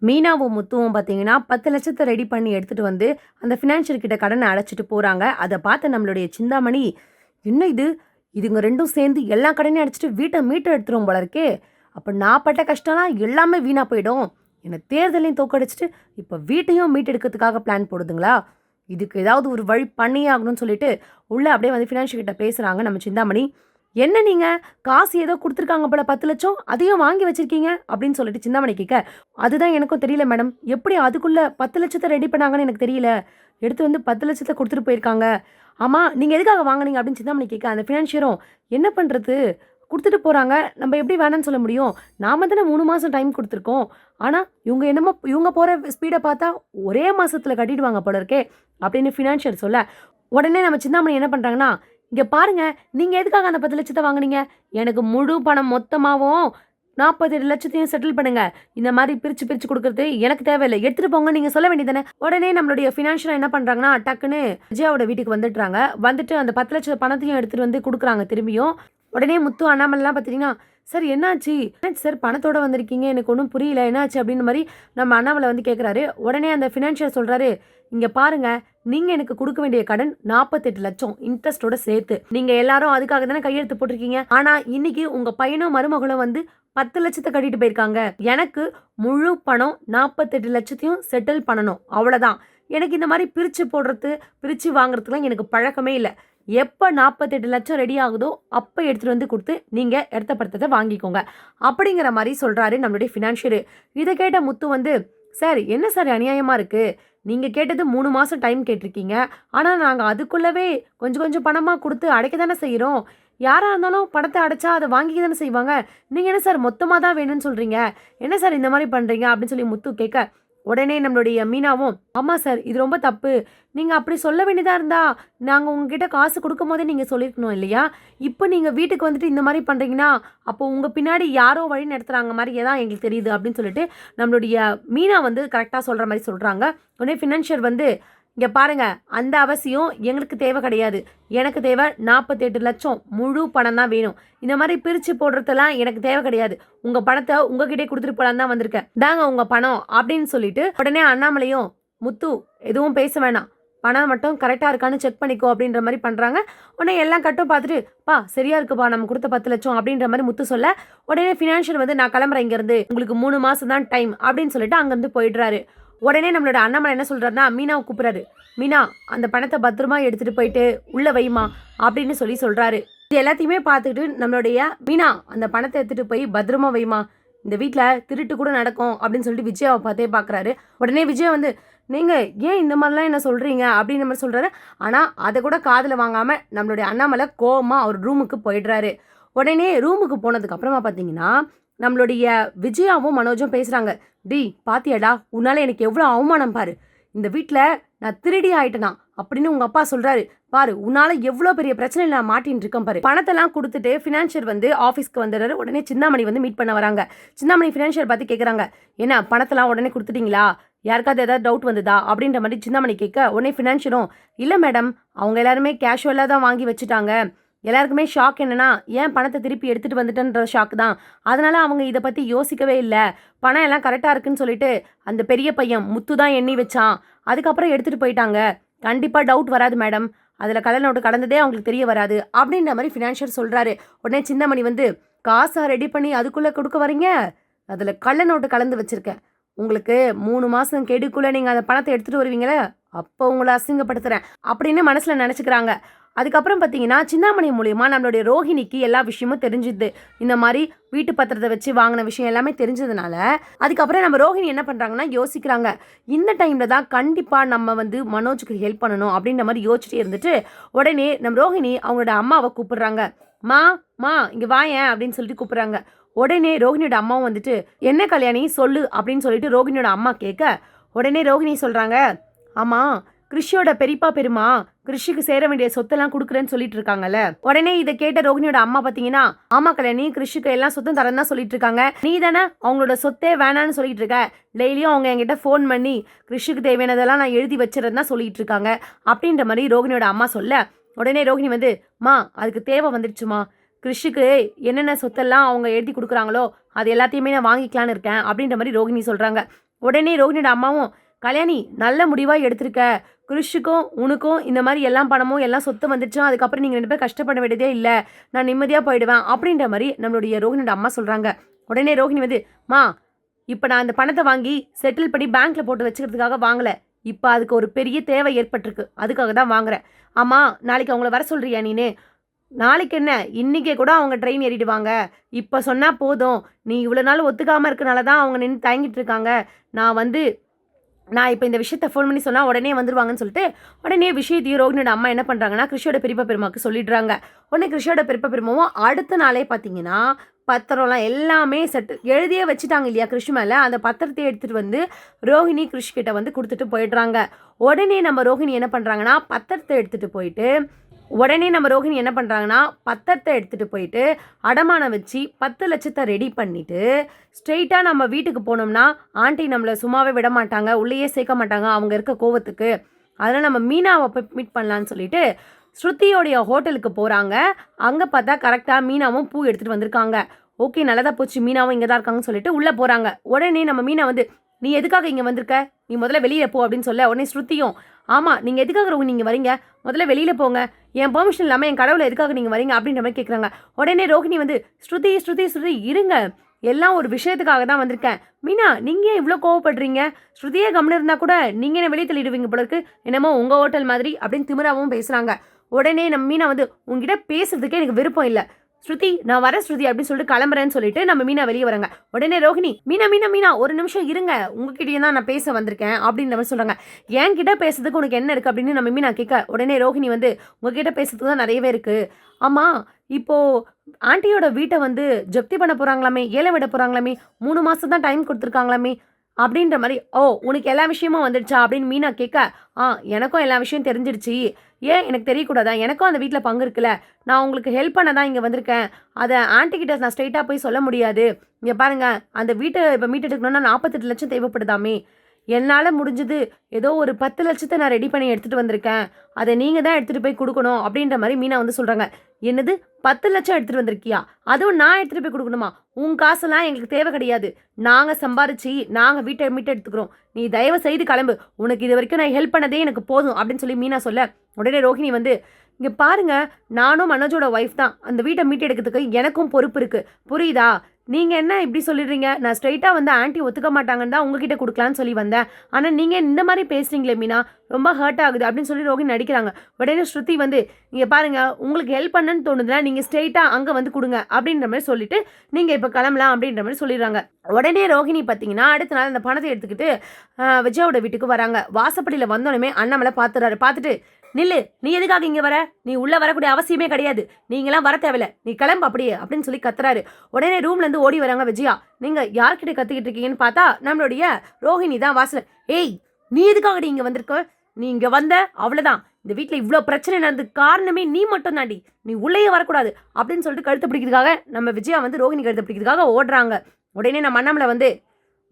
மீனாவும் முத்துவும் பார்த்தீங்கன்னா 10,00,000 ரெடி பண்ணி எடுத்துட்டு வந்து அந்த ஃபினான்ஷியர் கிட்ட கடனை அடைச்சிட்டு போறாங்க. அத பார்த்த நம்மளுடைய சிந்தாமணி, "என்ன இது? இதுங்க 2ம் சேர்ந்து எல்லா கடனையும் அடைச்சுட்டு வீட்ட மீட்டு எடுத்துரும் போல இருக்கே! அப்ப நான் பட்ட கஷ்டம்லாம் எல்லாமே வீணா போயிடும். என்ன தேர்தலையும் தோற்கடிச்சுட்டு, இப்ப வீட்டையும் மீட்டெடுக்கிறதுக்காக பிளான் போடுதுங்களா? இதுக்கு ஏதாவது ஒரு வழி பண்ணியே ஆகணும்னு" சொல்லிட்டு உள்ள அப்படியே வந்து ஃபினான்ஷியர் கிட்ட பேசுறாங்க நம்ம சிந்தாமணி. "என்ன நீங்க காசு ஏதோ குடுத்துருக்காங்க போல 10,00,000 அதையும் வாங்கி வச்சிருக்கீங்க" அப்படின்னு சொல்லிட்டு சிந்தாமணி கேட்க, "அதுதான் எனக்கும் தெரியல மேடம். எப்படி அதுக்குள்ள 10,00,000 ரெடி பண்ணாங்கன்னு எனக்கு தெரியல. எடுத்து வந்து 10,00,000 குடுத்துட்டு போயிருக்காங்க." "ஆமா, நீங்க எதுக்காக வாங்குனீங்க?" அப்படின்னு சிந்தாமணி கேட்க, அந்த ஃபினான்ஷியரும், "என்ன பண்றது? குடுத்துட்டு போறாங்க. நம்ம எப்படி வேணான்னு சொல்ல முடியும்? நாம தானே 3 மாசம் டைம் குடுத்துருக்கோம். ஆனா, இவங்க என்னமோ இவங்க போற ஸ்பீட பார்த்தா ஒரே மாசத்துல கட்டிடுவாங்க போல இருக்கே!" அப்படின்னு ஃபினான்ஷியர் சொல்ல, உடனே நம்ம சிந்தாமணி என்ன பண்றாங்கன்னா, "இங்க பாருங்க, நீங்க எதுக்காக அந்த 10,00,000 வாங்குனீங்க? எனக்கு முழு பணம் மொத்தமாவும் 47,00,000த்தையும் செட்டில் பண்ணுங்க. இந்த மாரி பிரிச்சு பிரிச்சு குடுக்குறது எனக்கு தேவையில்ல. எடுத்துட்டு போங்கன்னு நீங்க சொல்ல வேண்டியது தானே." உடனே நம்மளுடைய ஃபினான்ஷியர் என்ன பண்றாங்கன்னா, டக்குன்னு விஜயாவோட வீட்டுக்கு வந்துடுறாங்க. வந்துட்டு அந்த 10,00,000 பணத்தையும் எடுத்துட்டு வந்து குடுக்குறாங்க திரும்பியும். உடனே முத்து, அண்ணாமலைலாம் பார்த்தீங்கன்னா, "சார் என்னாச்சு? என்னாச்சு சார் பணத்தோட வந்திருக்கீங்க? எனக்கு ஒண்ணும் புரியல. என்னாச்சு?" அப்படின்ற மாரி நம்ம அண்ணாமலை வந்து கேட்குறாரு. உடனே அந்த ஃபினான்ஷியர் சொல்றாரு, "இங்க பாருங்க, நீங்க எனக்கு குடுக்க வேண்டிய கடன் 48,00,000 இன்ட்ரெஸ்ட்டோட சேர்த்து. நீங்க எல்லாரும் அதுக்காக தானே கையெழுத்து போட்டிருக்கீங்க. ஆனா இன்னைக்கு உங்க பையனும் மருமகளும் வந்து 10,00,000 கட்டிட்டு போயிருக்காங்க. எனக்கு முழு பணம் 48,00,000த்தையும் செட்டில் பண்ணணும். அவ்வளோதான். எனக்கு இந்த மாரி பிரிச்சு போடுறது, பிரிச்சு வாங்குறதுக்குலாம் எனக்கு பழக்கமே இல்ல. எப்ப 48,00,000 ரெடி ஆகுதோ, அப்ப எடுத்துட்டு வந்து குடுத்து, நீங்க எடுத்த பணத்த வாங்கிக்கோங்க." அப்படிங்கிற மாரி சொல்றாரு நம்மளுடைய ஃபினான்ஷியரு. இத கேட்ட முத்து வந்து, "சார் என்ன சார் அநியாயமா இருக்கு? நீங்க கேட்டது 3 மாசம் டைம் கேட்டிருக்கீங்க. ஆனா, நாங்க அதுக்குள்ளவே கொஞ்சம் கொஞ்சம் பணமா குடுத்து அடைக்க தானே செய்றோம். யாரா இருந்தாலும் பணத்த அடைச்சா அத வாங்கிக்க தானே செய்வாங்க. நீங்க என்ன சார் மொத்தமா தான் வேணும்னு சொல்றீங்க? என்ன சார் இந்த மாரி பண்றீங்க?" அப்படின்னு சொல்லி முத்து கேட்க, உடனே நம்மளுடைய மீனாவும், "ஆமா சார், இது ரொம்ப தப்பு. நீங்க அப்படி சொல்ல வேண்டியதா இருந்தா, நாங்க உங்ககிட்ட காசு குடுக்கும்போதே நீங்க சொல்லியிருக்கணும் இல்லையா? இப்ப நீங்க வீட்டுக்கு வந்துட்டு இந்த மாரி பண்றீங்கன்னா, அப்போ உங்க பின்னாடி யாரோ வழி நடத்துறாங்க மாரியே தான் எங்களுக்கு தெரியுது." அப்படின்னு சொல்லிட்டு நம்மளுடைய மீனா வந்து கரெக்ட்டா சொல்ற மாரி சொல்றாங்க. உடனே ஃபினான்ஷியர் வந்து, "இங்க பாருங்க, அந்த அவசியம் எங்களுக்கு தேவை கிடையாது. எனக்கு தேவை 48,00,000 முழு பணம் தான் வேணும். இந்த மாரி பிரிச்சு போடுறதெல்லாம் எனக்கு தேவை கிடையாது. உங்க பணத்த உங்ககிட்டயே குடுத்துட்டு போலான்னு தான் வந்திருக்கேன். இதாங்க உங்க பணம்." அப்படின்னு சொல்லிட்டு உடனே அண்ணாமலையும், "முத்து எதுவும் பேச வேணாம். பணம் மட்டும் கரெக்ட்டா இருக்கான்னு செக் பண்ணிக்கோ." அப்படின்ற மாரி பண்றாங்க. உடனே எல்லாம் கட்டும் பார்த்துட்டு, "அப்பா சரியா இருக்குப்பா நம்ம குடுத்த 10,00,000" அப்படின்ற மாரி முத்து சொல்ல, உடனே ஃபினான்ஷியர் வந்து, "நான் கிளம்புறேன் இங்கருந்து. உங்களுக்கு 3 மாசம் தான் டைம்." அப்படின்னு சொல்லிட்டு அங்கருந்து போயிடுறாரு. உடனே நம்மளோட அண்ணாமலை என்ன சொல்றாருன்னா, மீனாவ கூப்பிடுறாரு. "மீனா, அந்த பணத்த பத்திரமா எடுத்துட்டு போயிட்டு உள்ள வைம்மா" அப்படின்னு சொல்லி சொல்றாரு. இது எல்லாத்தையுமே பார்த்துட்டு நம்மளுடைய மீனா, "அந்த பணத்த எடுத்துட்டு போய் பத்திரமா வைம்மா. இந்த வீட்ல திருட்டு கூட நடக்கும்." அப்படின்னு சொல்லிட்டு விஜயாவ பார்த்தே பார்க்குறாரு. உடனே விஜயா வந்து, "நீங்க ஏன் இந்த மாரிலாம் என்ன சொல்றீங்க?" அப்படின்ற மாரி சொல்றாரு. ஆனா, அத கூட காதுல வாங்காம நம்மளுடைய அண்ணாமலை கோவமா அவர் ரூமுக்கு போயிடுறாரு. உடனே ரூமுக்கு போனதுக்கு அப்புறமா பார்த்தீங்கன்னா, நம்மளுடைய விஜயாவும் மனோஜும் பேசுறாங்க. "டேய் பாத்தியாடா, உன்னால எனக்கு எவ்வளோ அவமானம் பாரு. இந்த வீட்ல நான் திருடி ஆயிட்டனா அப்படின்னு உங்க அப்பா சொல்றாரு. பாரு, உன்னால எவ்வளோ பெரிய பிரச்சனையில நான் மாட்டின்னு இருக்கேன் பாரு." பணத்தெல்லாம் குடுத்துட்டு ஃபினான்ஷியர் வந்து ஆஃபீஸ்க்கு வந்துடுறாரு. உடனே சிந்தாமணி வந்து மீட் பண்ண வராங்க. சிந்தாமணி ஃபினான்ஷியர் பார்த்து கேட்குறாங்க, "என்ன பணத்தெல்லாம் உடனே குடுத்துட்டீங்களா? யாருக்காவது ஏதாவது டவுட் வந்ததா?" அப்படின்ற மாரி சிந்தாமணி கேட்க, உடனே ஃபினான்ஷியரும், "இல்ல மேடம், அவங்க எல்லாருமே கேஷுவலா தான் வாங்கி வச்சுட்டாங்க. எல்லாருக்குமே ஷாக் என்னன்னா, ஏன் பணத்த திருப்பி எடுத்துட்டு வந்துட்டேன்ற ஷாக் தான். அதனால அவங்க இத பத்தி யோசிக்கவே இல்ல. பணம் எல்லாம் கரெக்ட்டா இருக்குன்னு சொல்லிட்டு, அந்த பெரிய பையன் முத்து தான் எண்ணி வச்சான். அதுக்கப்புறம் எடுத்துட்டு போயிட்டாங்க. கண்டிப்பா டவுட் வராது மேடம். அதுல கள்ள நோட்டு கலந்ததே அவங்களுக்கு தெரிய வராது." அப்படின்ற மாரி ஃபினான்ஷியர் சொல்றாரு. உடனே சிந்தாமணி வந்து, "காசா ரெடி பண்ணி அதுக்குள்ள குடுக்க வர்றீங்க? அதுல கள்ள நோட்டு கலந்து வச்சிருக்கேன். உங்களுக்கு 3 மாசம் கெடுக்குள்ள நீங்க அந்த பணத்த எடுத்துட்டு வருவீங்கல்ல, அப்போ உங்கள அசிங்கப்படுத்துறேன்." அப்படின்னு மனசுல நெனச்சுக்கிறாங்க. அதுக்கப்புறம் பார்த்தீங்கன்னா, சிந்தாமணி மூலியமா நம்மளுடைய ரோஹிணிக்கு எல்லா விஷயமும் தெரிஞ்சுது. இந்த மாரி வீட்டு பத்திரத்த வச்சு வாங்குன விஷயம் எல்லாமே தெரிஞ்சதுனால, அதுக்கப்புறம் நம்ம ரோஹிணி என்ன பண்றாங்கன்னா, யோசிக்கிறாங்க. இந்த டைம்ல தான் கண்டிப்பா நம்ம வந்து மனோஜுக்கு ஹெல்ப் பண்ணணும் அப்படின்ற மாரி யோசிச்சுட்டே இருந்துட்டு, உடனே நம்ம ரோஹிணி அவங்களோட அம்மாவ கூப்பிடுறாங்க. "மா, மா இங்க வாயேன்" அப்படின்னு சொல்லிட்டு கூப்பிடுறாங்க. உடனே ரோஹிணியோட அம்மாவும் வந்துட்டு, "என்ன கல்யாணி சொல்லு" அப்படின்னு சொல்லிட்டு ரோஹிணியோட அம்மா கேட்க, உடனே ரோஹிணி சொல்றாங்க, "ஆமா, கிருஷியோட பெரியப்பா, பெரியம்மா கிருஷிக்கு சேர வேண்டிய சொத்தெல்லாம் குடுக்குறேன்னு சொல்லிட்டு இருக்காங்கல்ல." உடனே இத கேட்ட ரோகிணியோட அம்மா பாத்தீங்கன்னா, "ஆமா கல்யாணி, கிருஷிக்கு எல்லாம் சொத்தும் தரேன்னு தான் சொல்லிட்டு இருக்காங்க. நீ தானே அவங்களோட சொத்தே வேணான்னு சொல்லிட்டு இருக்க. டெய்லியும் அவங்க என்கிட்ட ஃபோன் பண்ணி கிருஷிக்கு தேவையானதெல்லாம் நான் எழுதி வச்சுறேன்னு தான் சொல்லிட்டு இருக்காங்க." அப்படின்ற மாரி ரோகிணியோட அம்மா சொல்ல, உடனே ரோகிணி வந்து, "மா, அதுக்கு தேவை வந்துடுச்சுமா. கிருஷிக்கு என்னென்ன சொத்தெல்லாம் அவங்க எழுதி குடுக்குறாங்களோ, அது எல்லாத்தையுமே நான் வாங்கிக்கலான்னு இருக்கேன்." அப்படின்ற மாரி ரோகிணி சொல்றாங்க. உடனே ரோஹிணியோட அம்மாவும், கல்யாணி நல்ல முடிவா எடுத்திருக்க. கிருஷுக்கும் உனக்கும் இந்த மாதிரி எல்லாம் பணமும் எல்லாம் சொத்து வந்துடுச்சுன்னா அதுக்கப்புறம் நீங்கள் 2 பேரும் கஷ்டப்பட வேண்டியதே இல்லை. நான் நிம்மதியாக போயிடுவேன் அப்படின்ற மாதிரி நம்மளுடைய ரோஹிணியோட அம்மா சொல்கிறாங்க. உடனே ரோஹிணி வந்து, மா இப்போ நான் அந்த பணத்தை வாங்கி செட்டில் பண்ணி பேங்க்ல போட்டு வச்சுக்கிறதுக்காக வாங்கலை. இப்போ அதுக்கு ஒரு பெரிய தேவை ஏற்பட்டிருக்கு. அதுக்காக தான் வாங்குறேன். ஆமாம், நாளைக்கு அவங்கள வர சொல்கிறியா நீனு? நாளைக்கு என்ன, இன்னைக்கே கூட அவங்க ட்ரெயின் ஏறிடுவாங்க. இப்போ சொன்னால் போதும். நீ இவ்வளோ நாள் ஒத்துக்காமல் இருக்கனால தான் அவங்க நின்று தயங்கிட்டு இருக்காங்க. நான் இப்போ இந்த விஷயத்த ஃபோன் பண்ணி சொன்னால் உடனே வந்துருவாங்கன்னு சொல்லிட்டு உடனே விஷயத்தையும் ரோஹிணியோட அம்மா என்ன பண்ணுறாங்கன்னா கிருஷியோட பெரியப்பா பெருமாவுக்கு சொல்லிடுறாங்க. உடனே கிருஷியோட பெரியப்பா பெருமாவும் அடுத்த நாளே பார்த்தீங்கன்னா பத்திரம்லாம் எல்லாமே எழுதியே வச்சுட்டாங்க இல்லையா கிருஷி மேலே. அந்த பத்திரத்தை எடுத்துகிட்டு வந்து ரோஹிணி கிருஷி கிட்ட வந்து கொடுத்துட்டு போயிடுறாங்க. உடனே நம்ம ரோஹிணி என்ன பண்ணுறாங்கன்னா பத்திரத்தை எடுத்துகிட்டு போயிட்டு அடமானம் வச்சு 10 லட்சத்தை ரெடி பண்ணிவிட்டு ஸ்ட்ரெயிட்டாக நம்ம வீட்டுக்கு போனோம்னா ஆண்டி நம்மளை சும்மாவே விட மாட்டாங்க, உள்ளேயே சேர்க்க மாட்டாங்க அவங்க இருக்க கோவத்துக்கு. அதனால் நம்ம மீனாவை போய் மீட் பண்ணலான்னு சொல்லிட்டு ஸ்ருதியோடைய ஹோட்டலுக்கு போகிறாங்க. அங்கே பார்த்தா கரெக்டாக மீனாவும் பூ எடுத்துகிட்டு வந்திருக்காங்க. ஓகே, நல்லதாக போச்சு, மீனாவும் இங்கே தான் இருக்காங்கன்னு சொல்லிட்டு உள்ளே போகிறாங்க. உடனே நம்ம மீனா வந்து, நீ எதுக்காக இங்கே வந்திருக்க? நீ முதல்ல வெளியில் போ அப்படின்னு சொல்ல உடனே ஸ்ருதியும், ஆமாம் நீங்கள் எதுக்காக நீங்கள் வரீங்க? முதல்ல வெளியில் போங்க. என் பெர்மிஷன் இல்லாமல் என் கடவுளை எதுக்காக நீங்கள் வரீங்க அப்படின்ற மாதிரி கேட்குறாங்க. உடனே ரோஹிணி வந்து, ஸ்ருதி இருங்க, எல்லாம் ஒரு விஷயத்துக்காக தான் வந்திருக்கேன். மீனா நீங்கள் ஏன் இவ்வளோ கோவப்படுறீங்க? ஸ்ருதியே கம்முன்னு இருந்தால் கூட நீங்கள் என்ன வெளியே தள்ளிடுவீங்க போல இருக்கு, என்னமோ உங்கள் ஹோட்டல் மாதிரி அப்படின்னு திமிராவும் பேசுகிறாங்க. உடனே நம்ம மீனா வந்து, உங்ககிட்ட பேசுறதுக்கே எனக்கு விருப்பம் இல்லை ஸ்ருதி, நான் வரேன் ஸ்ருதி அப்படின்னு சொல்லிட்டு கிளம்புறேன்னு சொல்லிட்டு நம்ம மீனா வெளியே வராங்க. உடனே ரோஹிணி, மீனா ஒரு நிமிஷம் இருங்க, உங்ககிட்டயே தான் நான் பேச வந்திருக்கேன் அப்படின்ற மாதிரி சொல்கிறாங்க. என்கிட்ட பேசுறதுக்கு உனக்கு என்ன இருக்குது அப்படின்னு நம்ம மீனா கேட்க உடனே ரோஹிணி வந்து, உங்ககிட்ட பேசுறதுக்கு தான் நிறையவே இருக்குது. ஆமாம், இப்போது ஆண்டியோட வீட்டை வந்து ஜப்தி பண்ண போகிறாங்களாமே, ஏழை விட போகிறாங்களாமே, 3 மாதம் தான் டைம் கொடுத்துருக்காங்களாமே அப்படின்ற மாதிரி. ஓ, உனக்கு எல்லா விஷயமும் வந்துடுச்சா அப்படின்னு மீனா கேட்க, எனக்கும் எல்லா விஷயம் தெரிஞ்சிடுச்சு. ஏன் எனக்கு தெரியக்கூடாதா? எனக்கும் அந்த வீட்டில் பங்கு இருக்குல்ல. நான் உங்களுக்கு ஹெல்ப் பண்ண தான் இங்கே வந்திருக்கேன். அதை ஆன்ட்டிக்கிட்ட நான் ஸ்ட்ரைட்டாக போய் சொல்ல முடியாது. இங்கே பாருங்கள், அந்த வீட்டை இப்போ மீட்டெடுக்கணும்னா 48 லட்சம் தேவைப்படுதாமே. என்னால் முடிஞ்சது ஏதோ ஒரு 10 லட்சத்தை நான் ரெடி பண்ணி எடுத்துகிட்டு வந்திருக்கேன். அதை நீங்கள் தான் எடுத்துகிட்டு போய் கொடுக்கணும் அப்படின்ற மாதிரி மீனா வந்து சொல்கிறாங்க. என்னது 10 லட்சம் எடுத்துகிட்டு வந்திருக்கியா? அதுவும் நான் எடுத்துகிட்டு போய் கொடுக்கணுமா? உன் காசெல்லாம் எங்களுக்கு தேவை கிடையாது. நாங்கள் சம்பாரிச்சு நாங்கள் வீட்டை மீட்டை எடுத்துக்கிறோம். நீ தயவு செய்து கிளம்பு. உனக்கு இது வரைக்கும் நான் ஹெல்ப் பண்ணதே எனக்கு போதும் அப்படின்னு சொல்லி மீனா சொல்ல உடனே ரோஹிணி வந்து, இங்கே பாருங்கள், நானும் மனோஜோட ஒய்ஃப் தான். அந்த வீட்டை மீட்டு எடுக்கிறதுக்கு எனக்கும் பொறுப்பு இருக்குது, புரியுதா? நீங்கள் என்ன இப்படி சொல்லிடுறீங்க? நான் ஸ்ட்ரைட்டாக வந்து ஆண்டி ஒத்துக்க மாட்டாங்கன்னு தான் உங்ககிட்ட கொடுக்கலான்னு சொல்லி வந்தேன். ஆனால் நீங்கள் இந்த மாதிரி பேசுகிறீங்களே மீனா, ரொம்ப ஹர்ட் ஆகுது அப்படின்னு சொல்லி ரோஹிணி நடிக்கிறாங்க. உடனே ஸ்ருதி வந்து, இங்கே பாருங்கள், உங்களுக்கு ஹெல்ப் பண்ணன்னு தோணுதுன்னா நீங்கள் ஸ்ட்ரைட்டாக அங்கே வந்து கொடுங்க அப்படின்ற மாதிரி சொல்லிட்டு நீங்கள் இப்போ கிளம்பலாம் அப்படின்ற மாதிரி சொல்லிடுறாங்க. உடனே ரோஹிணி பார்த்தீங்கன்னா அடுத்த நாள் அந்த பணத்தை எடுத்துக்கிட்டு விஜயோட வீட்டுக்கு வராங்க. வாசப்படியில் வந்தோடனே அண்ணாமலை பார்த்துட்டு, நில்லு, நீ எதுக்காக இங்கே வர? நீ உள்ளே வரக்கூடிய அவசியமே கிடையாது. நீங்களாம் வர தேவையில்ல, நீ கிளம்பு அப்படியே அப்படின்னு சொல்லி கத்துறாரு. உடனே ரூம்லேருந்து ஓடி வராங்க விஜயா. நீங்கள் யார்கிட்ட கற்றுக்கிட்டு இருக்கீங்கன்னு பார்த்தா நம்மளுடைய ரோஹிணி தான் வாசல். ஏய், நீ எதுக்காக இங்கே வந்திருக்க? நீ இங்கே வந்த அவ்வளோதான். இந்த வீட்டில் இவ்வளோ பிரச்சனை நடந்தது காரணமே நீ மட்டும் தாண்டி. நீ உள்ளேயே வரக்கூடாது அப்படின்னு சொல்லிட்டு கழுத்து பிடிக்கிறதுக்காக நம்ம விஜயா வந்து ரோஹிணி கழுத்து பிடிக்கிறதுக்காக ஓடுறாங்க. உடனே நம்ம அண்ணாமலை வந்து,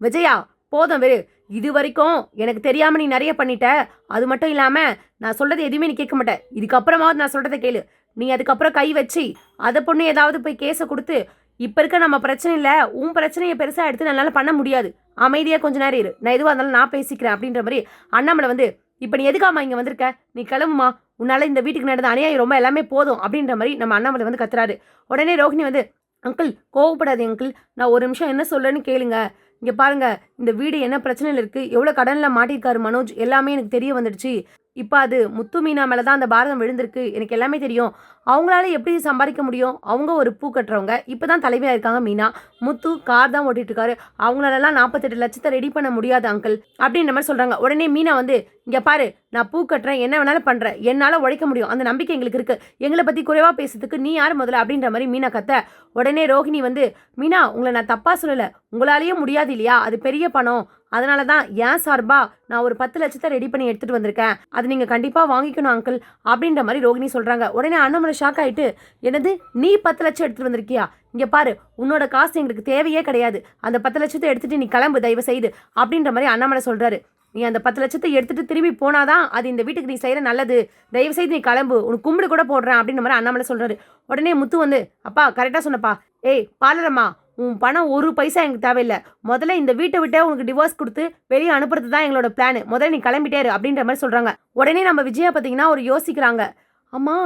விஜயா போதும் வெறு, இது வரைக்கும் எனக்கு தெரியாமல் நீ நிறைய பண்ணிட்ட. அது மட்டும் இல்லாமல் நான் சொல்கிறது எதுவுமே நீ கேட்க மாட்டேன். இதுக்கப்புறமாவது நான் சொல்கிறத கேளு. நீ அதுக்கப்புறம் கை வச்சு அதை பொண்ணு ஏதாவது போய் கேஸை கொடுத்து இப்போ இருக்க நம்ம பிரச்சனை இல்லை, உன் பிரச்சனையை பெருசாக எடுத்து என்னால் பண்ண முடியாது. அமைதியாக கொஞ்சம் நேரம் இரு, நான் எதுவாக இருந்தாலும் நான் பேசிக்கிறேன் அப்படின்ற மாதிரி அண்ணாமலை வந்து, இப்போ நீ எதுக்காமா இங்கே வந்திருக்க? நீ கிளம்புமா, உன்னால் இந்த வீட்டுக்கு நடந்த அநியாயம் ரொம்ப எல்லாமே போதும் அப்படின்ற மாதிரி நம்ம அண்ணாமலை வந்து கத்துறாரு. உடனே ரோஹிணி வந்து, அங்கிள் கோவப்படாது அங்கிள், நான் ஒரு நிமிஷம் என்ன சொல்கிறேன்னு கேளுங்க. இங்கே பாருங்கள், இந்த வீடு என்ன பிரச்சனையில் இருக்குது, எவ்வளோ கடனில் மாட்டியிருக்காரு மனோஜ், எல்லாமே எனக்கு தெரிய வந்துடுச்சு. இப்போ அது முத்து மீனா மேலே தான் அந்த பாரதம் விழுந்திருக்கு, எனக்கு எல்லாமே தெரியும். அவங்களால எப்படி சம்பாதிக்க முடியும்? அவங்க ஒரு பூ கட்டுறவங்க, இப்போ தான் தலைவியாக இருக்காங்க மீனா. முத்து கார் தான் ஓட்டிகிட்டு இருக்காரு, அவங்களாலலாம் 48 லட்சத்தை ரெடி பண்ண முடியாது அங்கிள் அப்படின்ற மாதிரி சொல்கிறாங்க. உடனே மீனா வந்து, இங்கே பாரு, நான் பூ கட்டுறேன், என்ன வேணாலும் பண்ணுறேன், என்னால் உழைக்க முடியும், அந்த நம்பிக்கை எங்களுக்கு இருக்குது. எங்களை பற்றி குறைவாக பேசுறதுக்கு நீ யார் முதல்ல அப்படின்ற மாதிரி மீனா கத்த. உடனே ரோஹிணி வந்து, மீனா உங்களை நான் தப்பாக சொல்லலை, உங்களாலேயே முடியாது இல்லையா, அது பெரிய பணம், அதனால தான் ஏன் சார்பா நான் ஒரு 10 லட்சத்தை ரெடி பண்ணி எடுத்துகிட்டு வந்திருக்கேன், அது நீங்கள் கண்டிப்பாக வாங்கிக்கணும் அங்கிள் அப்படின்ற மாதிரி ரோஹிணி சொல்கிறாங்க. உடனே அண்ணாமலை ஷாக் ஆகிட்டு, என்னது நீ 10 லட்சம் எடுத்துகிட்டு வந்திருக்கியா? இங்கே பாரு, உன்னோட காசு எங்களுக்கு தேவையே கிடையாது, அந்த 10 லட்சத்தை எடுத்துகிட்டு நீ கிளம்பு தயவு செய்து அப்படின்ற மாதிரி அண்ணாமலை சொல்கிறாரு. நீ அந்த 10 லட்சத்தை எடுத்துகிட்டு திரும்பி போனாதான் அது இந்த வீட்டுக்கு நீ செய்கிற நல்லது, தயவு செய்து நீ கிளம்பு, உனக்கு கும்பிடு கூட போடுறேன் அப்படின்ற மாதிரி அண்ணாமலை சொல்கிறாரு. உடனே முத்து வந்து, அப்பா கரெக்டாக சொன்னப்பா, ஏய் பார்லரம்மா, உன் பணம் ஒரு பைசா எனக்கு தேவையில்லை, முதல்ல இந்த வீட்டை விட்டே உனக்கு டிவோர்ஸ் கொடுத்து வெளியே அனுப்புறது தான் எங்களோட பிளான், முதல்ல நீ கிளம்பிட்டேரு அப்படின்ற மாதிரி சொல்கிறாங்க. உடனே நம்ம விஜயா பார்த்தீங்கன்னா ஒரு யோசிக்கிறாங்க. அம்மா,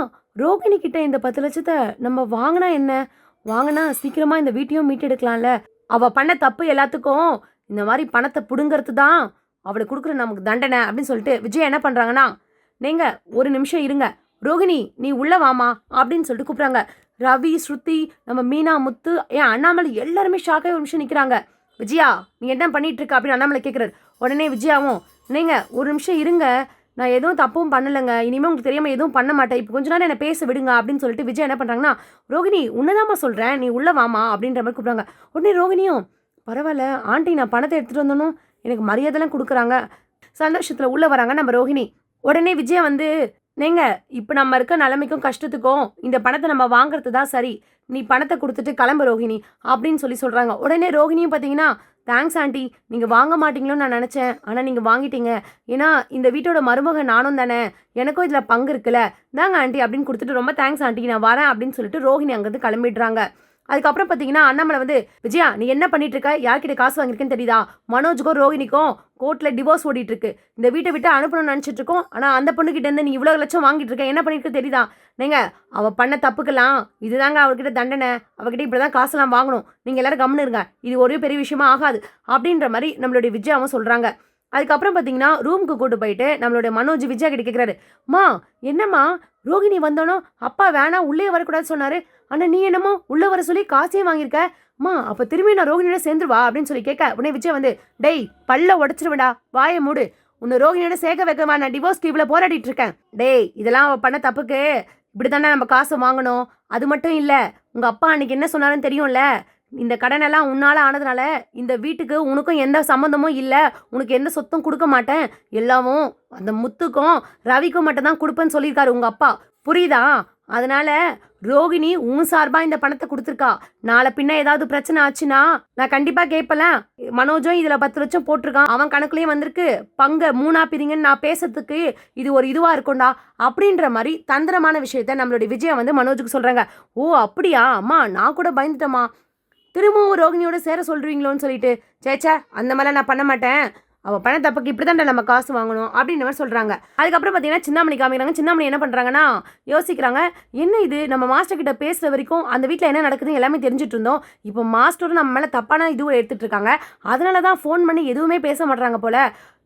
ரோகிணி கிட்ட இந்த 10 லட்சத்தை நம்ம வாங்கினா என்ன, வாங்கினா சீக்கிரமாக இந்த வீட்டையும் மீட்டெடுக்கலாம்ல. அவள் பண்ண தப்பு எல்லாத்துக்கும் இந்த மாதிரி பணத்தை பிடுங்கிறது தான் அவளுக்கு கொடுக்குற நமக்கு தண்டனை அப்படின்னு சொல்லிட்டு விஜய் என்ன பண்ணுறாங்கன்னா, நீங்கள் ஒரு நிமிஷம் இருங்க, ரோகிணி நீ உள்ள வாமா அப்படின்னு சொல்லிட்டு கூப்பிட்றாங்க. ரவி, ஸ்ருதி, நம்ம மீனா, முத்து, ஏன் அண்ணாமலை எல்லாருமே ஷாக்காக ஒரு நிமிஷம் நிற்கிறாங்க. விஜயா நீ என்ன பண்ணிட்டு இருக்க அப்படின்னு அண்ணாமலை கேட்குறாரு. உடனே விஜயாவும், நீங்கள் ஒரு நிமிஷம் இருங்க, நான் எதுவும் தப்பும் பண்ணலைங்க, இனிமேல் உங்களுக்கு தெரியாமல் எதுவும் பண்ண மாட்டேன், இப்போ கொஞ்ச நேரம் என்னை பேச விடுங்க அப்படின்னு சொல்லிட்டு விஜய் என்ன பண்ணுறாங்கன்னா, ரோகிணி உன்னதாம்மா சொல்கிறேன், நீ உள்ள வாமா அப்படின்ற மாதிரி கூப்பிட்றாங்க. உடனே ரோகிணியும், பரவாயில்ல ஆண்டி, நான் பணத்தை எடுத்துகிட்டு வந்தோனும் எனக்கு மரியாதைலாம் கொடுக்குறாங்க, சந்தோஷத்தில் உள்ளே வராங்க நம்ம ரோகிணி. உடனே விஜய் வந்து, நீங்க இப்போ நம்ம இருக்க நிலைமைக்கும் கஷ்டத்துக்கும் இந்த பணத்தை நம்ம வாங்குறது தான் சரி, நீ பணத்தை கொடுத்துட்டு கிளம்பு ரோகிணி அப்படின்னு சொல்கிறாங்க. உடனே ரோகிணியும் பார்த்தீங்கன்னா, தேங்க்ஸ் ஆண்டி, நீங்கள் வாங்க மாட்டீங்களோன்னு நான் நினச்சேன், ஆனால் நீங்கள் வாங்கிட்டீங்க, ஏன்னா இந்த வீட்டோட மருமகன் நானும் தானே, எனக்கும் இதில் பங்கு இருக்குல்ல, தாங்க ஆண்டி அப்படின்னு கொடுத்துட்டு ரொம்ப தேங்க்ஸ் ஆண்டி, நான் வரேன் அப்படின்னு சொல்லிட்டு ரோகிணி அங்கேருந்து கிளம்பிடுறாங்க. அதுக்கப்புறம் பார்த்தீங்கன்னா அண்ணாமலை வந்து, விஜயா நீ என்ன பண்ணிட்டு இருக்க, யார்கிட்ட காசு வாங்கியிருக்கேன்னு தெரியுதா, மனோஜுக்கும் ரோகிணிக்கும் கோர்ட்டில் டிவோர்ஸ் ஓடிட்டு இருக்கு, இந்த வீட்டை விட்டு அனுப்பணும்னு நினச்சிட்டு இருக்கோம், ஆனால் அந்த பொண்ணுகிட்ட இருந்து நீ இவ்வளோ லட்சம் வாங்கிட்டு இருக்க, என்ன பண்ணிட்டு தெரியுதா, நீங்கள் அவள் பண்ண தப்புக்கலாம் இதுதாங்க அவர்கிட்ட தண்டனை, அவகிட்ட இப்படி தான் காசெல்லாம் வாங்கணும், நீங்கள் எல்லாரும் கம்முன்னு இருங்க, இது ஒரே பெரிய விஷயமா ஆகாது அப்படின்ற மாதிரி நம்மளுடைய விஜயாவும் சொல்கிறாங்க. அதுக்கப்புறம் பார்த்தீங்கன்னா ரூமுக்கு கூட்டு போயிட்டு நம்மளுடைய மனோஜ் விஜயா கிட்ட கேட்குறாரு. மா என்னம்மா, ரோகிணி வந்தோனோ அப்பா வேணாம் உள்ளே வரக்கூடாது சொன்னார், ஆனால் நீ என்னமோ உள்ளே வர சொல்லி காசையும் வாங்கியிருக்க, மா அப்போ திரும்பி நான் ரோகிணியோட சேர்ந்துருவா அப்படின்னு சொல்லி கேட்க, உடனே விஜய் வந்து, டேய் பல்ல உடச்சிருவேடா, வாயை மூடு, உன்னை ரோகிணியோட சேர்க்க வைக்கவா நான் டிவோர்ஸ் தீவில் போராடிட்டு இருக்கேன், டேய் இதெல்லாம் அவள் பண்ண தப்புக்கு இப்படி தானே நம்ம காசை வாங்கணும், அது மட்டும் இல்லை உங்கள் அப்பா அன்னைக்கு என்ன சொன்னாருன்னு தெரியும்ல, இந்த கடனெல்லாம் உன்னால் ஆனதுனால இந்த வீட்டுக்கு உனக்கும் எந்த சம்மந்தமும் இல்லை, உனக்கு எந்த சொத்தும் கொடுக்க மாட்டேன், எல்லாமும் அந்த முத்துக்கும் ரவிக்கும் மட்டும் தான் கொடுப்பேன்னு சொல்லியிருக்காரு உங்கள் அப்பா, புரியுதா, அதனால ரோகிணி உன் சார்பாக இந்த பணத்தை கொடுத்துருக்கா, நாளை பின்ன ஏதாவது பிரச்சனை ஆச்சுன்னா நான் கண்டிப்பாக கேட்பல, மனோஜும் இதில் 10 லட்சம் போட்டிருக்கான், அவன் கணக்குலேயும் வந்திருக்கு, பங்கை 3ஆ பிரிங்கன்னு நான் பேசுறதுக்கு இது ஒரு இதுவாக இருக்கும்டா அப்படின்ற மாதிரி தந்திரமான விஷயத்த நம்மளுடைய விஜயா வந்து மனோஜுக்கு சொல்கிறாங்க. ஓ அப்படியா அம்மா, நான் கூட பயந்துட்டேம்மா, திரும்பவும் ரோகிணியோட சேர சொல்கிறீங்களோன்னு சொல்லிட்டு, சேச்சா அந்த மாதிரிலாம் நான் பண்ண மாட்டேன், அவள் பண தப்புக்கு இப்படி தான் நம்ம காசு வாங்கணும் அப்படின்ற மாதிரி சொல்கிறாங்க. அதுக்கப்புறம் பார்த்தீங்கன்னா சிந்தாமணி காமிக்கிறாங்க. சிந்தாமணி என்ன பண்ணுறாங்கன்னா யோசிக்கிறாங்க, என்ன இது நம்ம மாஸ்டர் கிட்ட பேசுகிற வரைக்கும் அந்த வீட்டில் என்ன நடக்குதுன்னு எல்லாமே தெரிஞ்சுட்டு இருந்தோம், இப்போ மாஸ்டரும் நம்ம மேலே தப்பான இதுவும் எடுத்துகிட்டு இருக்காங்க, அதனால தான் ஃபோன் பண்ணி எதுவுமே பேச மாட்றாங்க போல்,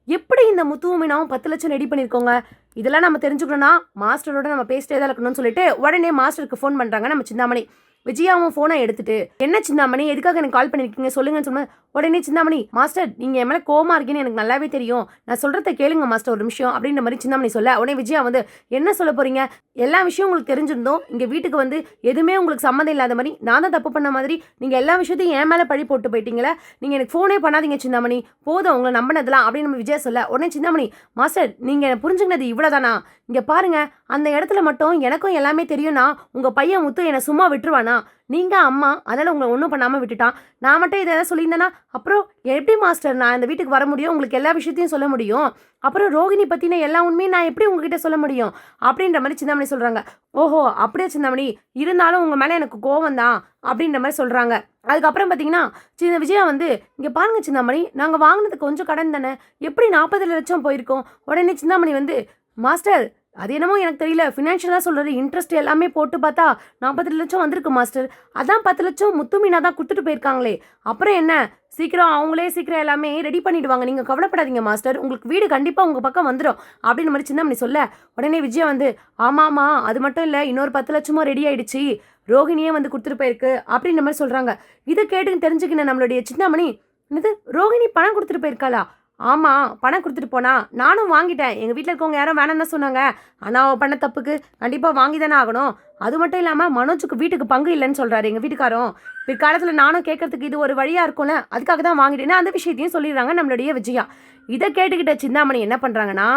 எப்படி இந்த முத்துவும் மீனாவும் 10 லட்சம் ரெடி பண்ணியிருக்கோங்க, இதெல்லாம் நம்ம தெரிஞ்சுக்கணும்னா மாஸ்டரோட நம்ம பேசிட்டே தான் இருக்கணும்னு சொல்லிட்டு உடனே மாஸ்டருக்கு ஃபோன் பண்ணுறாங்க நம்ம சிந்தாமணி. விஜயாவும் ஃபோனை எடுத்துட்டு, என்ன சிந்தாமணி எதுக்காக எனக்கு கால் பண்ணியிருக்கீங்க சொல்லுங்கன்னு சொன்ன உடனே சிந்தாமணி, மாஸ்டர் நீங்கள் என் மேலே கோவமாக இருக்கீங்கன்னு எனக்கு நல்லாவே தெரியும், நான் சொல்கிறத கேளுங்க மாஸ்டர் ஒரு நிமிஷம் அப்படின்ற மாதிரி சிந்தாமணி சொல்ல, உடனே விஜயா வந்து, என்ன சொல்ல போகிறீங்க, எல்லா விஷயம் உங்களுக்கு தெரிஞ்சிருந்தோம், இங்கே வீட்டுக்கு வந்து எதுவுமே உங்களுக்கு சம்மந்தம் இல்லாத மாதிரி நான் தான் தப்பு பண்ண மாதிரி நீங்கள் எல்லா விஷயத்தையும் என் மேலே பழி போட்டு போயிட்டீங்களே, நீங்கள் எனக்கு ஃபோனே பண்ணாதீங்க சிந்தாமணி, போதும் உங்களை நம்பினதெல்லாம் அப்படின்னு நம்ம விஜயா சொல்ல, உடனே சிந்தாமணி, மாஸ்டர் நீங்கள் புரிஞ்சுக்கினது இவ்வளோதானா, இங்கே பாருங்க அந்த இடத்துல மட்டும் எனக்கும் எல்லாமே தெரியும்னா உங்கள் பையன் முத்து என்னை சும்மா விட்டுருவானா, நீங்கள் அம்மா அதனால் உங்களை ஒன்றும் பண்ணாமல் விட்டுட்டான், நான் மட்டும் இதை எதாவது சொல்லியிருந்தேன்னா அப்புறம் எப்படி மாஸ்டர் நான் இந்த வீட்டுக்கு வர முடியும், உங்களுக்கு எல்லா விஷயத்தையும் சொல்ல முடியும், அப்புறம் ரோகிணி பற்றின எல்லா உண்மையும் நான் எப்படி உங்ககிட்ட சொல்ல முடியும் அப்படின்ற மாதிரி சிந்தாமணி சொல்கிறாங்க. ஓஹோ அப்படியே சிந்தாமணி, இருந்தாலும் உங்கள் மேலே எனக்கு கோவம் தான் அப்படின்ற மாதிரி சொல்கிறாங்க. அதுக்கப்புறம் பார்த்தீங்கன்னா சின்ன விஜயா வந்து, இங்கே பாருங்க சிந்தாமணி, நாங்கள் வாங்கினது கொஞ்சம் கடன் தானே, எப்படி 40 லட்சம் போயிருக்கோம், உடனே சிந்தாமணி வந்து, மாஸ்டர் அது என்னமோ எனக்கு தெரியல, ஃபினான்ஷியலாக சொல்கிறது இன்ட்ரெஸ்ட் எல்லாமே போட்டு பார்த்தா 40 லட்சம் வந்திருக்கு மாஸ்டர், அதான் 10 லட்சம் முத்து மீனா தான் கொடுத்துட்டு போயிருக்காங்களே, அப்புறம் என்ன சீக்கிரம் அவங்களே சீக்கிரம் எல்லாமே ரெடி பண்ணிவிடுவாங்க, நீங்கள் கவலைப்படாதீங்க மாஸ்டர், உங்களுக்கு வீடு கண்டிப்பாக உங்கள் பக்கம் வந்துடும் அப்படின்னு மாதிரி சிந்தாமணி சொல்ல, உடனே விஜயா வந்து, ஆமாம்மா அது மட்டும் இல்லை இன்னொரு 10 லட்சமும் ரெடி ஆகிடுச்சு, ரோகிணியே வந்து கொடுத்துட்டு போயிருக்கு அப்படின்ற மாதிரி சொல்கிறாங்க. இதை கேட்டு தெரிஞ்சுக்கின நம்மளுடைய சிந்தாமணி, என்னது ரோகிணி பணம் கொடுத்துட்டு போயிருக்காளா, ஆமாம் பணம் கொடுத்துட்டு போனா, நானும் வாங்கிட்டேன், எங்கள் வீட்டில் இருக்கவங்க யாரும் வேணாம் தான் சொன்னாங்க, ஆனால் அவள் பண்ண தப்புக்கு கண்டிப்பாக வாங்கி தானே ஆகணும், அது மட்டும் இல்லாமல் மனோஜுக்கு வீட்டுக்கு பங்கு இல்லைன்னு சொல்கிறாரு எங்கள் வீட்டுக்காரரும், பிற்காலத்தில் நானும் கேட்கறதுக்கு இது ஒரு வழியாக இருக்கும்ல, அதுக்காக தான் வாங்கிட்டேன்னு அந்த விஷயத்தையும் சொல்லிடுறாங்க நம்மளுடைய விஜயா. இதை கேட்டுக்கிட்ட சிந்தாமணி என்ன பண்ணுறாங்கன்னா,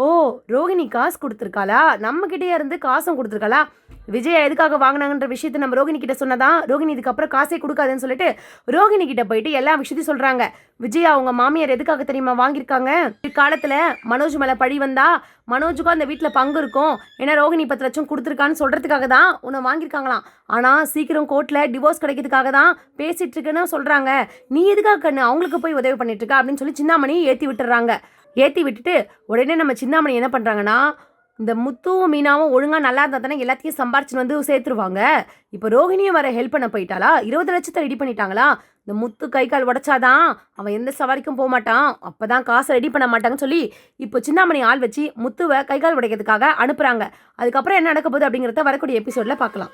ஓ ரோகிணி காசு கொடுத்துருக்காளா, நம்மக்கிட்டே இருந்து காசும் கொடுத்துருக்காளா, விஜயா எதுக்காக வாங்கினாங்கன்ற விஷயத்தை நம்ம ரோகிணி கிட்ட சொன்னதான் ரோகிணி இதுக்கப்புறம் காசே கொடுக்காதுன்னு சொல்லிட்டு ரோகிணி கிட்ட போயிட்டு எல்லா விஷயத்தையும் சொல்றாங்க. விஜயா அவங்க மாமியார் எதுக்காக தெரியுமா வாங்கியிருக்காங்க, காலத்துல மனோஜ் மேல பழி வந்தா மனோஜுக்கும் அந்த வீட்டில் பங்கு இருக்கும், ஏன்னா ரோகிணி 10 லட்சம் கொடுத்துருக்கான்னு சொல்றதுக்காக தான் உன்னை வாங்கியிருக்காங்களாம். ஆனால் சீக்கிரம் கோர்ட்டில் டிவோர்ஸ் கிடைக்கிறதுக்காக தான் பேசிட்டு இருக்குன்னு சொல்றாங்க. நீ எதுக்காக கண்ணு அவங்களுக்கு போய் உதவி பண்ணிட்டு இருக்க அப்படின்னு சொல்லி சிந்தாமணி ஏற்றி விட்டுறாங்க. ஏற்றி விட்டுட்டு உடனே நம்ம சிந்தாமணி என்ன பண்ணுறாங்கன்னா, இந்த முத்துவும் மீனாவும் ஒழுங்காக நல்லா இருந்தால் தானே எல்லாத்தையும் சம்பாரிச்சுன்னு வந்து சேர்த்துருவாங்க. இப்போ ரோஹிணியும் வர ஹெல்ப் பண்ண போயிட்டாளா, 20 லட்சத்தை ரெடி பண்ணிட்டாங்களா. இந்த முத்து கை கால் உடச்சாதான் அவன் எந்த சவாரிக்கும் போக மாட்டான், அப்போ தான் காசை ரெடி பண்ண மாட்டாங்கன்னு சொல்லி இப்போ சிந்தாமணி ஆள் வச்சு முத்துவை கை கால் உடைக்கிறதுக்காக அனுப்புகிறாங்க. அதுக்கப்புறம் என்ன நடக்க போகுது அப்படிங்கிறத வரக்கூடிய எபிசோடில் பார்க்கலாம்.